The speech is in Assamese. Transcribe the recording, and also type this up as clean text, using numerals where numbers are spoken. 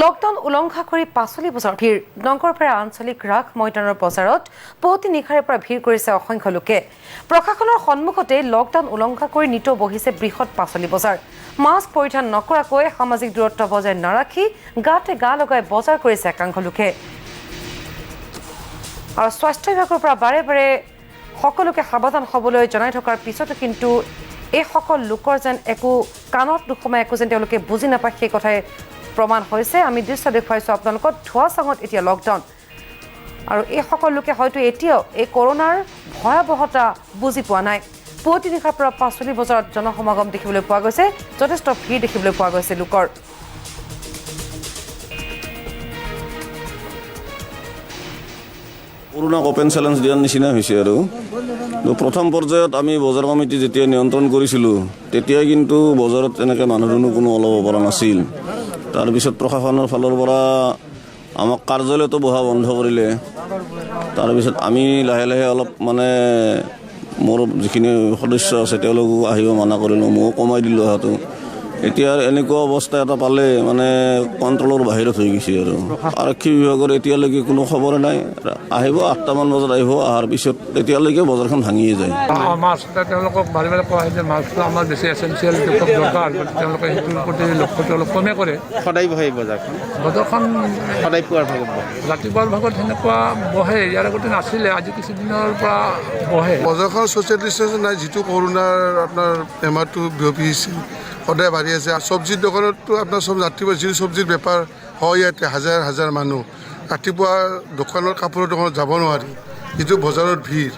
লকডাউন উলংঘা কৰি পাচলি বজাৰত ভিৰ নগৰপেৰা আঞ্চলিক ৰাস ময়দানৰ বজাৰত পুৱতি নিশাৰে পৰা ভিৰ কৰিছে অসংখ্য লোকে প্ৰশাসনৰ সন্মুখতে লকডাউন উলংঘা কৰি নিত বহিছে বৃহৎ পাচলি বজাৰ মাস্ক পৰিধান নকৰাকৈ সামাজিক দূৰত্ব বজাই নাৰাখি গাতে গা লগাই বজাৰ কৰিছে একাংশ লোকে আৰু স্বাস্থ্য বিভাগৰ পৰা বাৰে বাৰে সকলোকে সাৱধান হ'বলৈ জনাই থকাৰ পিছতো কিন্তু এই সকল লোকৰ যেন একো কাণত নুসুমাই একো যেন তেওঁলোকে বুজি নাপায় সেই কথাই প্ৰমাণ হৈছে আমি দৃশ্য দেখুৱাইছো আপোনালোকক ধোৱাচাঙত এতিয়া লকডাউন আৰু এই সকল লোকে হয়তো এতিয়াও এই কৰোনাৰ ভয়াৱহতা বুজি পোৱা নাই পুৱতি নিশাৰ পৰা পাচলি বজাৰত জনসমাগম দেখিবলৈ পোৱা গৈছে যথেষ্ট ভিৰ দেখিবলৈ পোৱা গৈছে লোকৰ কৰোনা ওপেন চেলেঞ্জ দিয়াৰ নিচিনা হৈছে আৰু প্ৰথম পৰ্যায়ত আমি বজাৰ কমিটি যেতিয়া নিয়ন্ত্ৰণ কৰিছিলোঁ তেতিয়াই কিন্তু বজাৰত এনেকৈ মানুহ কোনো ওলাব পৰা নাছিল তাৰপিছত প্ৰশাসনৰ ফালৰ পৰা আমাক কাৰ্যালয়তো বহা বন্ধ কৰিলে তাৰপিছত আমি লাহে লাহে অলপ মানে মোৰ যিখিনি সদস্য আছে তেওঁলোকক আহিব মানা কৰিলোঁ ময়ো কমাই দিলোঁ অহাটো এতিয়া এনেকুৱা অৱস্থা এটা পালে মানে কণ্ট্ৰলৰ বাহিৰত হৈ গৈছে আৰু আৰক্ষী বিভাগৰ এতিয়ালৈকে কোনো খবৰে নাই আহিব 8টামান বজাত আহিব অহাৰ পিছত এতিয়ালৈকে বজাৰখন ভাঙিয়ে যায় মাছ তেওঁলোকক বাৰে বাৰে কোৱা হয় যে মাছটো আমাৰ বেছি এচেঞ্চিয়েল দৰকাৰ তেওঁলোকে সেইটোৰ প্ৰতি লক্ষ্যটো অলপ কমে কৰে সদায় বহে বজাৰখন সদায় পুৱাৰ ভাগত ৰাতিপুৱাৰ ভাগত সেনেকুৱা বহে ইয়াৰ আগতে নাছিলে আজি কিছুদিনৰ পৰা বহে বজাৰখন ছ'চিয়েল ডিষ্টেঞ্চ নাই যিটো কৰোনাৰ আপোনাৰ বেমাৰটো বিয়পিছে সদায় বাঢ়ি আছে চব্জিৰ দোকানততো আপোনাৰ চব ৰাতিপুৱা যিটো চব্জিৰ বেপাৰ হয় ইয়াতে হাজাৰ হাজাৰ মানুহ ৰাতিপুৱা দোকানৰ কাপোৰৰ দোকানত যাব নোৱাৰি যিটো বজাৰত ভিৰ